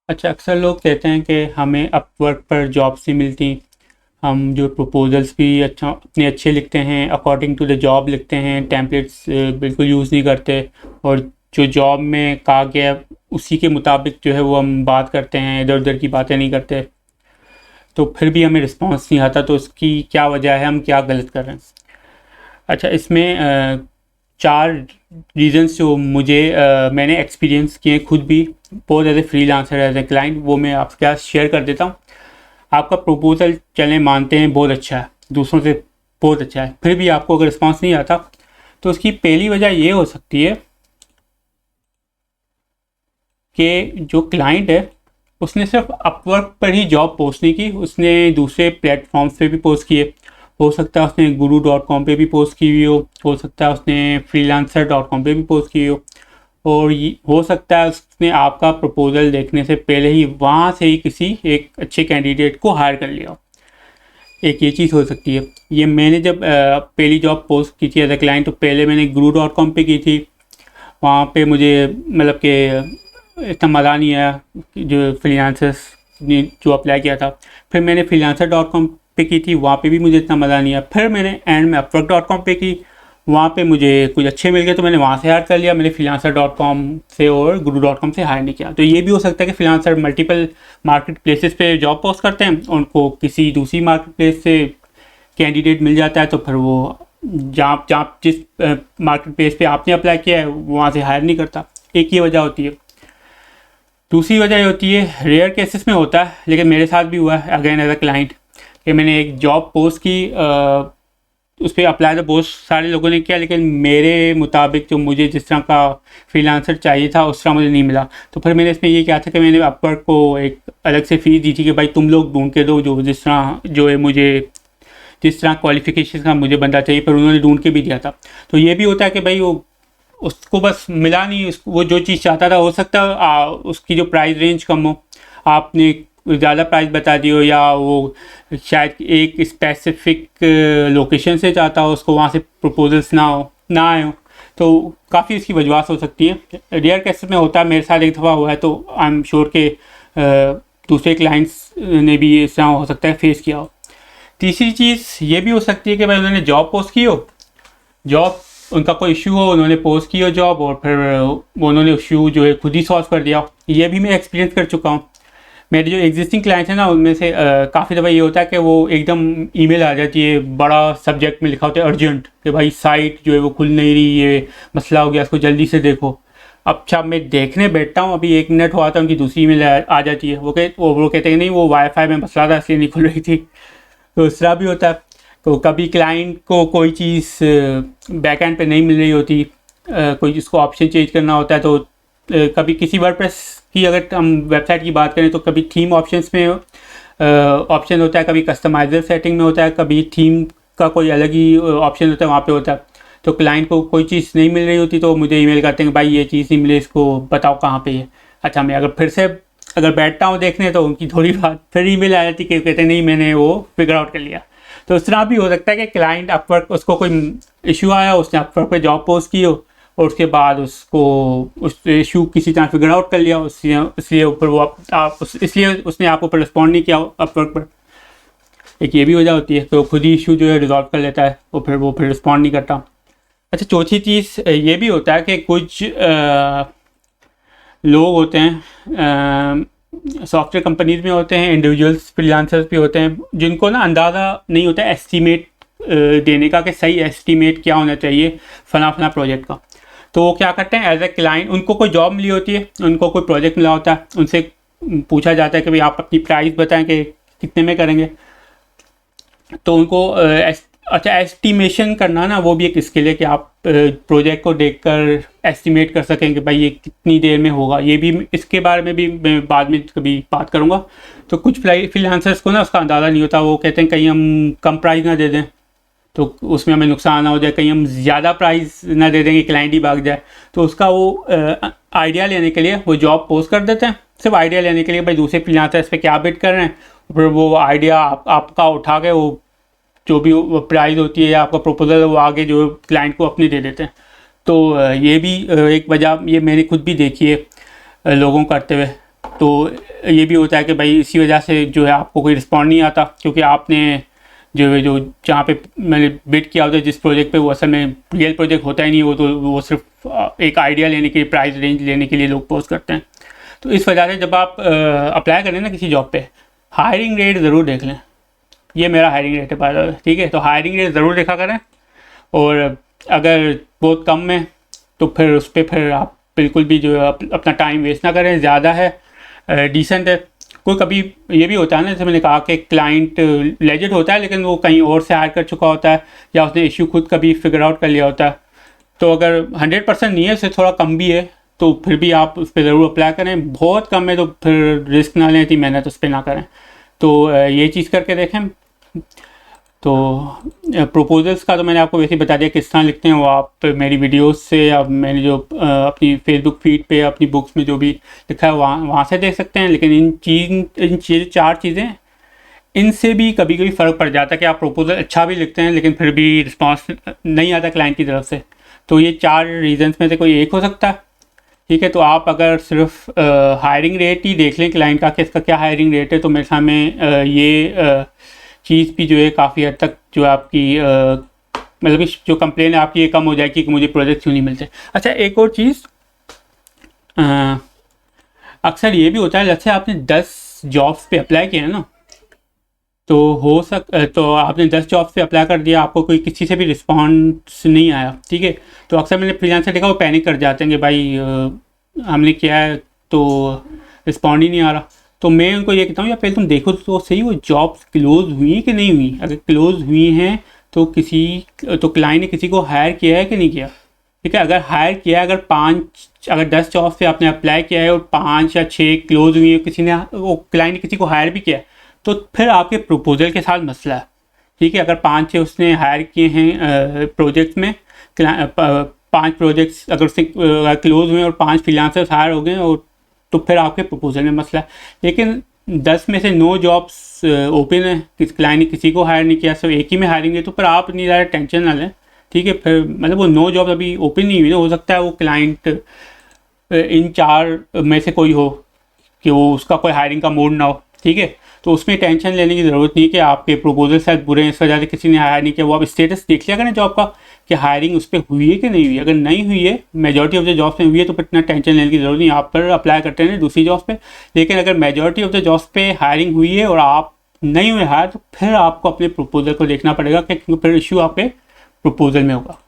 अच्छा, अक्सर लोग कहते हैं कि हमें अपवर्क पर जॉब्स नहीं मिलती। हम जो प्रपोजल्स भी इतने अच्छे लिखते हैं, अकॉर्डिंग टू द जॉब लिखते हैं, टेम्पलेट्स बिल्कुल यूज़ नहीं करते। और जो जॉब में कहा गया है, उसी के मुताबिक जो है वो हम बात करते हैं, इधर उधर की बातें नहीं करते। तो फिर भी हमें रिस्पॉन्स नहीं आता, तो उसकी क्या वजह है, हम क्या गलत कर रहे हैं? अच्छा, इसमें चार रीजंस जो मैंने एक्सपीरियंस किए हैं खुद भी, बहुत as a freelancer, as a client, वो मैं आपके साथ शेयर कर देता हूँ। आपका प्रपोजल चलें मानते हैं बहुत अच्छा है, दूसरों से बहुत अच्छा है, फिर भी आपको अगर रिस्पॉन्स नहीं आता, तो उसकी पहली वजह ये हो सकती है कि जो क्लाइंट है उसने सिर्फ अपवर्क पर ही जॉब पोस्ट नहीं की, उसने दूसरे प्लेटफॉर्म्स पे भी पोस्ट किए। हो सकता है उसने guru.com पे भी पोस्ट की हुई हो सकता है उसने freelancer.com पे भी पोस्ट की हो, और हो सकता है उसने आपका प्रपोजल देखने से पहले ही वहाँ से ही किसी एक अच्छे कैंडिडेट को हायर कर लिया हो। एक ये चीज़ हो सकती है। ये मैंने जब पहली जॉब पोस्ट की थी एज ए क्लाइंट, तो पहले मैंने guru.com पे की थी। वहाँ पे मुझे मतलब कि इतना मज़ा नहीं आया, जो फ्रीलांसर्स ने जो अप्लाई किया था। फिर मैंने freelancer.com पे की थी, वहाँ पे भी मुझे इतना मज़ा नहीं आया। फिर मैंने एंड में upwork.com पे की, वहाँ पे मुझे कुछ अच्छे मिल गए, तो मैंने वहाँ से हायर कर लिया। मैंने freelancer.com से और guru.com से हायर नहीं किया। तो ये भी हो सकता है कि फ्रीलांसर मल्टीपल मार्केट प्लेसेस पे जॉब पोस्ट करते हैं, उनको किसी दूसरी मार्केट प्लेस से कैंडिडेट मिल जाता है, तो फिर वो जहाँ जहाँ जिस मार्केट प्लेस पे आपने अप्लाई किया है वहाँ से हायर नहीं करता। एक ये वजह होती है। दूसरी वजह ये होती है, रेयर केसेस में होता है, लेकिन मेरे साथ भी हुआ है अगेन एज अ क्लाइंट, कि मैंने एक जॉब पोस्ट की, उस पर अप्लाई तो बहुत सारे लोगों ने किया, लेकिन मेरे मुताबिक जो मुझे जिस तरह का फ्रीलांसर चाहिए था उस तरह मुझे नहीं मिला। तो फिर मैंने इसमें ये किया था कि मैंने अपवर्क को एक अलग से फ़ीस दी थी कि भाई तुम लोग ढूंढ के दो जो जिस तरह जो है मुझे जिस तरह क्वालिफिकेशन का मुझे बंदा चाहिए, पर उन्होंने ढूंढ के भी दिया था। तो ये भी होता है कि भाई वो उसको बस मिला नहीं, वो जो चीज़ चाहता था, हो सकता है उसकी जो प्राइस रेंज कम हो, आपने ज़्यादा प्राइस बता दी हो, या वो शायद एक स्पेसिफिक लोकेशन से चाहता हो, उसको वहाँ से प्रपोजल्स ना आए हो। तो काफ़ी इसकी वजूहत हो सकती है। रेयर केसेस में होता है, मेरे साथ एक दफ़ा हुआ है, तो आई एम श्योर के दूसरे क्लाइंट्स ने भी इस तरह हो सकता है फेस किया हो। तीसरी चीज़ ये भी हो सकती है कि भाई उन्होंने जॉब पोस्ट की हो, जॉब उनका कोई इशू हो, उन्होंने पोस्ट की हो जॉब, और फिर वो उन्होंने इशू जो है खुद ही सॉल्व कर दिया। ये भी मैं एक्सपीरियंस कर चुका हूँ। मेरे जो एग्जिस्टिंग क्लाइंट्स हैं ना, उनमें से काफ़ी दफ़ा ये होता है कि वो एकदम ईमेल आ जाती है, बड़ा सब्जेक्ट में लिखा होता है अर्जेंट, कि भाई साइट जो है वो खुल नहीं रही, ये मसला हो गया, इसको जल्दी से देखो। अब अच्छा, मैं देखने बैठता हूँ, अभी 1 मिनट हुआ था, उनकी दूसरी ईमेल आ जाती है। वो कहते हैं नहीं, वो वाईफाई में मसला था इसलिए नहीं खुल रही थी। तो इस तरह भी होता है। तो कभी क्लाइंट को कोई चीज़ बैक एंड पे नहीं मिल रही होती, कोई इसको ऑप्शन चेंज करना होता है, तो कभी किसी वर्डप्रेस की अगर हम वेबसाइट की बात करें, तो कभी थीम ऑप्शंस में ऑप्शन होता है, कभी कस्टमाइजर सेटिंग में होता है, कभी थीम का कोई अलग ही ऑप्शन होता है, वहाँ पे होता है। तो क्लाइंट को कोई चीज़ नहीं मिल रही होती, तो मुझे ईमेल करते हैं, भाई ये चीज़ नहीं मिली, इसको बताओ कहाँ पे है। अच्छा, मैं अगर बैठता हूँ देखने, तो उनकी थोड़ी बात फिर ईमेल आ जाती कि कहते नहीं, मैंने वो फिगर आउट कर लिया। तो इस तरह भी हो सकता है कि क्लाइंट अपवर्क, उसको कोई इशू आया, उसने अपवर्क पे जॉब पोस्ट की हो, और उसके बाद उसको उस इशू किसी तरह फिगर आउट कर लिया, इसलिए ऊपर वो इसलिए उसने आप ऊपर रिस्पॉन्ड नहीं किया अपवर्क पर। एक ये भी वजह होती है, तो खुद ही इशू जो है रिजॉल्व कर लेता है, और फिर वो रिस्पॉन्ड नहीं करता। अच्छा, चौथी चीज़ ये भी होता है कि कुछ लोग होते हैं सॉफ्टवेयर कंपनीज में होते हैं, इंडिविजुअल्स फ्रीलांसर्स भी होते हैं, जिनको ना अंदाज़ा नहीं होता है एस्टीमेट देने का, कि सही एस्टीमेट क्या होना चाहिए फला फला प्रोजेक्ट का। तो वो क्या करते हैं, एज ए क्लाइंट, उनको कोई जॉब मिली होती है, उनको कोई प्रोजेक्ट मिला होता है, उनसे पूछा जाता है कि भाई आप अपनी प्राइस बताएं कि कितने में करेंगे। तो उनको अच्छा, एस्टिमेशन करना ना, वो भी एक स्किल है कि आप प्रोजेक्ट को देखकर एस्टिमेट कर सकें कि भाई ये कितनी देर में होगा। ये भी, इसके बारे में भी मैं बाद में कभी बात करूँगा। तो कुछ फ्रीलांसर्स को ना उसका अंदाज़ा नहीं होता, वो कहते हैं कहीं हम कम प्राइस ना दे दें तो उसमें हमें नुकसान ना हो जाए, कहीं हम ज़्यादा प्राइस ना दे देंगे क्लाइंट ही भाग जाए। तो उसका वो आइडिया लेने के लिए वो जॉब पोस्ट कर देते हैं, सिर्फ आइडिया लेने के लिए, भाई दूसरे फ्रीलांसर इस पर क्या बिड कर रहे हैं, फिर वो आइडिया आपका उठा के वो जो भी प्राइस होती है या आपका प्रपोजल, वो आगे जो क्लाइंट को अपनी दे देते हैं। तो ये भी एक वजह ये मैंने खुद भी देखी है लोगों करते हुए। तो ये भी होता है कि भाई इसी वजह से जो है आपको कोई रिस्पॉन्ड नहीं आता, क्योंकि आपने जो जहाँ पे मैंने बिड किया होता है जिस प्रोजेक्ट पे, वो असल में रियल प्रोजेक्ट होता ही नहीं, वो सिर्फ एक आइडिया लेने के लिए, प्राइस रेंज लेने के लिए लोग पोस्ट करते हैं। तो इस वजह से जब आप अप्लाई करें ना किसी जॉब पे, हायरिंग रेट ज़रूर देख लें। ये मेरा हायरिंग रेट है बाय, ठीक है। तो हायरिंग रेट ज़रूर देखा करें, और अगर बहुत कम है तो फिर उस पर फिर आप बिल्कुल भी जो है अपना टाइम वेस्ट ना करें। ज़्यादा है, डिसेंट है। कोई कभी ये भी होता है ना, जैसे मैंने कहा कि क्लाइंट लेजिट होता है लेकिन वो कहीं और से हायर कर चुका होता है, या उसने इशू खुद कभी फिगर आउट कर लिया होता है। तो अगर 100% नहीं है, उससे थोड़ा कम भी है, तो फिर भी आप उस पर ज़रूर अप्लाई करें। बहुत कम है तो फिर रिस्क ना लें, इतनी मेहनत उस पर ना करें। तो ये चीज़ करके देखें। तो प्रपोजल्स का तो मैंने आपको वैसे ही बता दिया किस तरह लिखते हैं, वो आप मेरी वीडियोस से या मैंने जो अपनी फेसबुक फीड पे अपनी बुक्स में जो भी लिखा है वहाँ से देख सकते हैं। लेकिन इन 4 चीज़ें, इनसे भी कभी कभी फ़र्क पड़ जाता है कि आप प्रपोजल अच्छा भी लिखते हैं लेकिन फिर भी रिस्पॉन्स नहीं आता क्लाइंट की तरफ से। तो ये 4 रीजंस में से कोई एक हो सकता है, ठीक है। तो आप अगर सिर्फ हायरिंग रेट ही देख लें क्लाइंट का कि इसका क्या हायरिंग रेट है, तो मेरे सामने ये चीज़ भी जो है काफ़ी हद तक जो आपकी मतलब जो कंप्लेन है आपकी ये कम हो जाएगी कि मुझे प्रोजेक्ट क्यों नहीं मिलते। अच्छा, एक और चीज़, अक्सर ये भी होता है, जैसे आपने 10 जॉब्स पे अप्लाई किया है ना, तो आपने 10 जॉब्स पे अप्लाई कर दिया, आपको कोई किसी से भी रिस्पॉन्स नहीं आया, ठीक है। तो अक्सर मैंने फ्रीलांसर देखा वो पैनिक कर जाते हैं कि भाई हमने किया है तो रिस्पॉन्ड ही नहीं आ रहा। तो मैं उनको ये कहता हूँ, या पहले तुम देखो तो सही वो जॉब्स क्लोज हुई कि नहीं हुई। अगर क्लोज हुई हैं तो क्लाइंट ने किसी को हायर किया है कि नहीं किया, ठीक है। अगर हायर किया है, अगर 10 जॉब्स पे आपने अप्लाई किया है और 5 या 6 क्लोज हुई है, वो क्लाइंट ने किसी को हायर भी किया है, तो फिर आपके प्रपोजल के साथ मसला है, ठीक है। अगर 5-6 उसने हायर किए हैं प्रोजेक्ट में, 5 प्रोजेक्ट्स अगर उससे क्लोज हुए और 5 फ्रीलांसर्स हायर हो गए, और तो फिर आपके प्रपोजल में मसला है। लेकिन 10 में से 9 जॉब्स ओपन है, क्लाइंट ने किसी को हायर नहीं किया, सिर्फ एक ही में हायरिंग है, तो फिर आप इतनी ज़्यादा टेंशन ना लें, ठीक है। फिर मतलब वो 9 जॉब्स अभी ओपन नहीं हुई ना, हो सकता है वो क्लाइंट इन 4 में से कोई हो कि वो उसका कोई हायरिंग का मूड ना हो, ठीक है। तो उसमें टेंशन लेने की ज़रूरत नहीं है कि आपके प्रपोजल शायद बुरे हैं इस वजह से किसी ने हायर नहीं किया। वो आप स्टेटस देख लिया करें जॉब का कि हायरिंग उस पर हुई है कि नहीं हुई है। अगर नहीं हुई है, मेजॉरिटी ऑफ द जॉब्स में हुई है, तो इतना टेंशन लेने की ज़रूरत नहीं, आप पर अप्लाई करते हैं दूसरी जॉब्स पे। लेकिन अगर मेजॉरिटी ऑफ द जॉब्स पे हायरिंग हुई है और आप नहीं हुए हायर, तो फिर आपको अपने प्रपोजल को देखना पड़ेगा, क्योंकि फिर इशू आपके प्रपोजल में होगा।